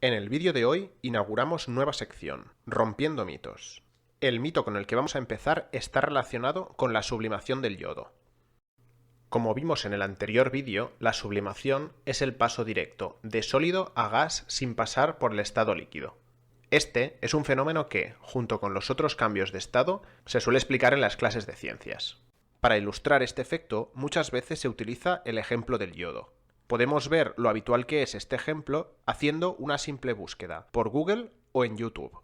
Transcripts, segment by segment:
En el vídeo de hoy inauguramos nueva sección, Rompiendo mitos. El mito con el que vamos a empezar está relacionado con la sublimación del yodo. Como vimos en el anterior vídeo, la sublimación es el paso directo de sólido a gas sin pasar por el estado líquido. Este es un fenómeno que, junto con los otros cambios de estado, se suele explicar en las clases de ciencias. Para ilustrar este efecto, muchas veces se utiliza el ejemplo del yodo. Podemos ver lo habitual que es este ejemplo haciendo una simple búsqueda por Google o en YouTube.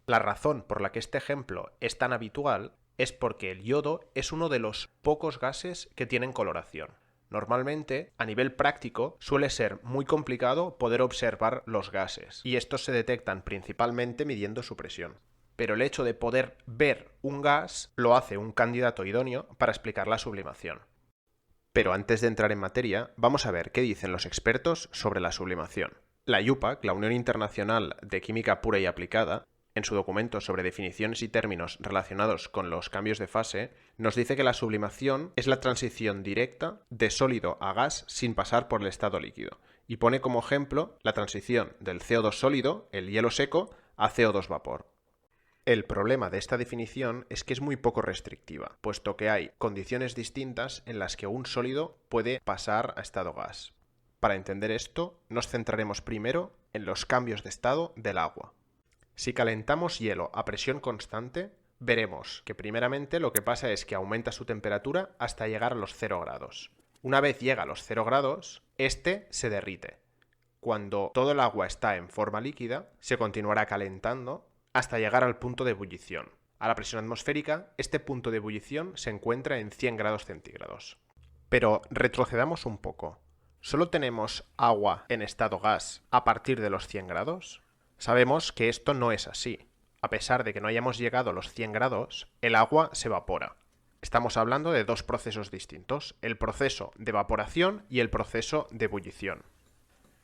La razón por la que este ejemplo es tan habitual es porque el yodo es uno de los pocos gases que tienen coloración. Normalmente, a nivel práctico, suele ser muy complicado poder observar los gases, y estos se detectan principalmente midiendo su presión. Pero el hecho de poder ver un gas lo hace un candidato idóneo para explicar la sublimación. Pero antes de entrar en materia, vamos a ver qué dicen los expertos sobre la sublimación. La IUPAC, la Unión Internacional de Química Pura y Aplicada, en su documento sobre definiciones y términos relacionados con los cambios de fase, nos dice que la sublimación es la transición directa de sólido a gas sin pasar por el estado líquido, y pone como ejemplo la transición del CO2 sólido, el hielo seco, a CO2 vapor. El problema de esta definición es que es muy poco restrictiva, puesto que hay condiciones distintas en las que un sólido puede pasar a estado gas. Para entender esto, nos centraremos primero en los cambios de estado del agua. Si calentamos hielo a presión constante, veremos que primeramente lo que pasa es que aumenta su temperatura hasta llegar a los 0 grados. Una vez llega a los 0 grados, este se derrite. Cuando todo el agua está en forma líquida, se continuará calentando hasta llegar al punto de ebullición. A la presión atmosférica, este punto de ebullición se encuentra en 100 grados centígrados. Pero retrocedamos un poco. ¿Solo tenemos agua en estado gas a partir de los 100 grados? Sabemos que esto no es así. A pesar de que no hayamos llegado a los 100 grados, el agua se evapora. Estamos hablando de dos procesos distintos, el proceso de evaporación y el proceso de ebullición.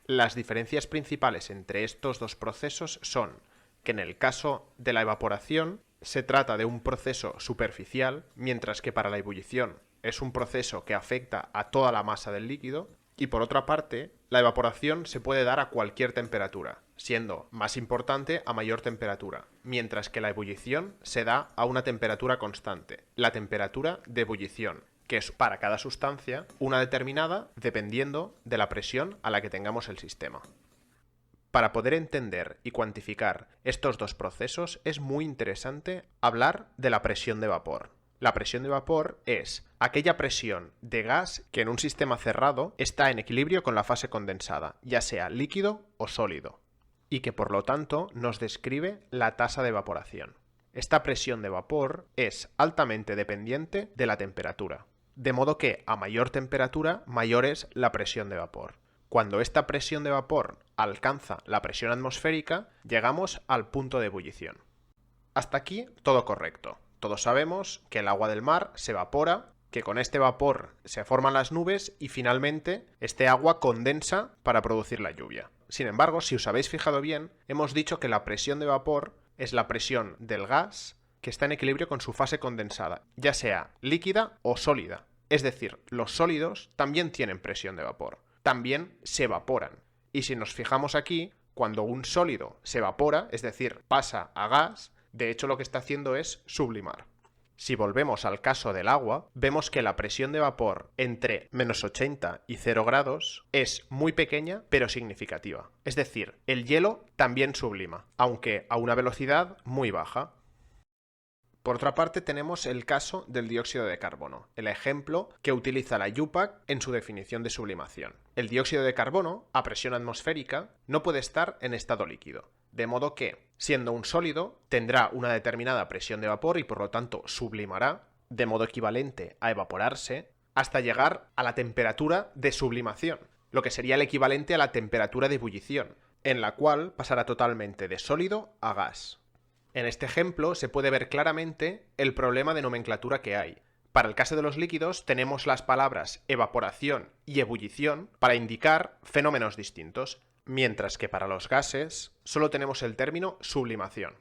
Las diferencias principales entre estos dos procesos son que en el caso de la evaporación se trata de un proceso superficial, mientras que para la ebullición es un proceso que afecta a toda la masa del líquido, y por otra parte, la evaporación se puede dar a cualquier temperatura, siendo más importante a mayor temperatura, mientras que la ebullición se da a una temperatura constante, la temperatura de ebullición, que es para cada sustancia una determinada dependiendo de la presión a la que tengamos el sistema. Para poder entender y cuantificar estos dos procesos es muy interesante hablar de la presión de vapor. La presión de vapor es aquella presión de gas que en un sistema cerrado está en equilibrio con la fase condensada, ya sea líquido o sólido, y que por lo tanto nos describe la tasa de evaporación. Esta presión de vapor es altamente dependiente de la temperatura, de modo que a mayor temperatura mayor es la presión de vapor. Cuando esta presión de vapor alcanza la presión atmosférica, llegamos al punto de ebullición. Hasta aquí todo correcto. Todos sabemos que el agua del mar se evapora, que con este vapor se forman las nubes y finalmente este agua condensa para producir la lluvia. Sin embargo, si os habéis fijado bien, hemos dicho que la presión de vapor es la presión del gas que está en equilibrio con su fase condensada, ya sea líquida o sólida. Es decir, los sólidos también tienen presión de vapor, también se evaporan. Y si nos fijamos aquí, cuando un sólido se evapora, es decir, pasa a gas, de hecho lo que está haciendo es sublimar. Si volvemos al caso del agua, vemos que la presión de vapor entre menos 80 y 0 grados es muy pequeña pero significativa. Es decir, el hielo también sublima, aunque a una velocidad muy baja. Por otra parte tenemos el caso del dióxido de carbono, el ejemplo que utiliza la IUPAC en su definición de sublimación. El dióxido de carbono, a presión atmosférica, no puede estar en estado líquido, de modo que, siendo un sólido, tendrá una determinada presión de vapor y por lo tanto sublimará, de modo equivalente a evaporarse, hasta llegar a la temperatura de sublimación, lo que sería el equivalente a la temperatura de ebullición, en la cual pasará totalmente de sólido a gas. En este ejemplo se puede ver claramente el problema de nomenclatura que hay. Para el caso de los líquidos tenemos las palabras evaporación y ebullición para indicar fenómenos distintos, mientras que para los gases solo tenemos el término sublimación.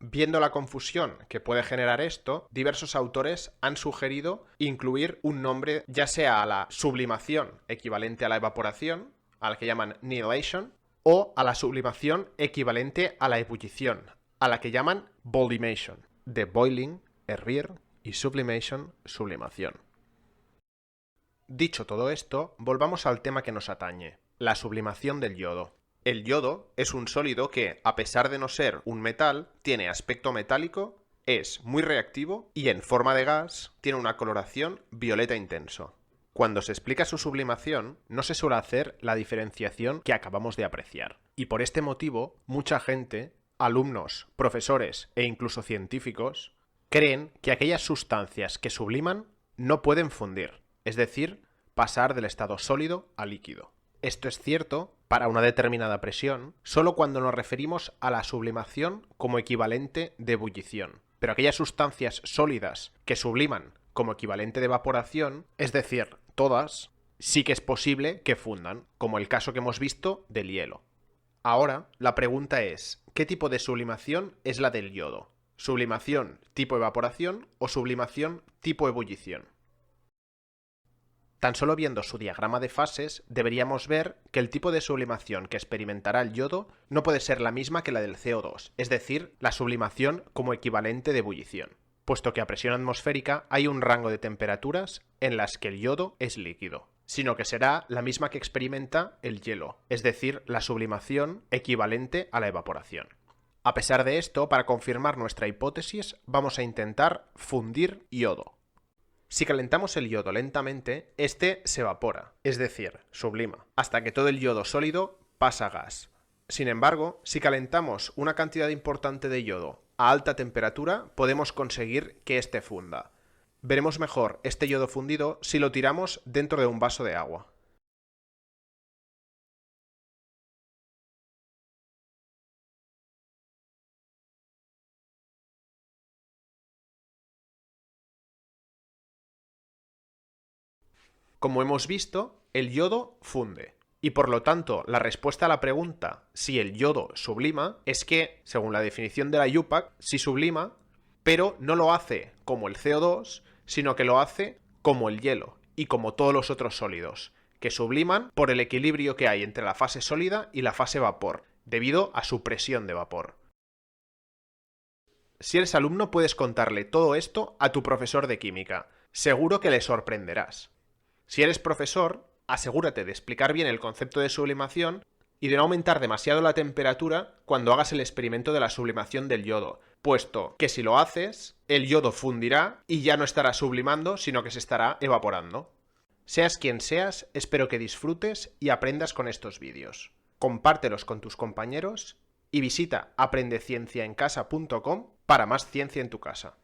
Viendo la confusión que puede generar esto, diversos autores han sugerido incluir un nombre ya sea a la sublimación equivalente a la evaporación, a la que llaman nihilation, o a la sublimación equivalente a la ebullición, a la que llaman boilimation, de boiling, hervir, y sublimation, sublimación. Dicho todo esto, volvamos al tema que nos atañe, la sublimación del yodo. El yodo es un sólido que, a pesar de no ser un metal, tiene aspecto metálico, es muy reactivo y en forma de gas tiene una coloración violeta intenso. Cuando se explica su sublimación, no se suele hacer la diferenciación que acabamos de apreciar. Y por este motivo, mucha gente, alumnos, profesores e incluso científicos, creen que aquellas sustancias que subliman no pueden fundir, es decir, pasar del estado sólido a líquido. Esto es cierto para una determinada presión solo cuando nos referimos a la sublimación como equivalente de ebullición. Pero aquellas sustancias sólidas que subliman como equivalente de evaporación, es decir, todas, sí que es posible que fundan, como el caso que hemos visto del hielo. Ahora, la pregunta es, ¿qué tipo de sublimación es la del yodo? ¿Sublimación tipo evaporación o sublimación tipo ebullición? Tan solo viendo su diagrama de fases, deberíamos ver que el tipo de sublimación que experimentará el yodo no puede ser la misma que la del CO2, es decir, la sublimación como equivalente de ebullición, puesto que a presión atmosférica hay un rango de temperaturas en las que el yodo es líquido, sino que será la misma que experimenta el hielo, es decir, la sublimación equivalente a la evaporación. A pesar de esto, para confirmar nuestra hipótesis, vamos a intentar fundir yodo. Si calentamos el yodo lentamente, este se evapora, es decir, sublima, hasta que todo el yodo sólido pasa a gas. Sin embargo, si calentamos una cantidad importante de yodo a alta temperatura, podemos conseguir que este funda. Veremos mejor este yodo fundido si lo tiramos dentro de un vaso de agua. Como hemos visto, el yodo funde. Y por lo tanto, la respuesta a la pregunta si el yodo sublima es que, según la definición de la IUPAC, sí sublima, pero no lo hace como el CO2, sino que lo hace como el hielo y como todos los otros sólidos, que subliman por el equilibrio que hay entre la fase sólida y la fase vapor, debido a su presión de vapor. Si eres alumno, puedes contarle todo esto a tu profesor de química. Seguro que le sorprenderás. Si eres profesor, asegúrate de explicar bien el concepto de sublimación y de no aumentar demasiado la temperatura cuando hagas el experimento de la sublimación del yodo, puesto que si lo haces, el yodo fundirá y ya no estará sublimando, sino que se estará evaporando. Seas quien seas, espero que disfrutes y aprendas con estos vídeos. Compártelos con tus compañeros y visita aprendecienciaencasa.com para más ciencia en tu casa.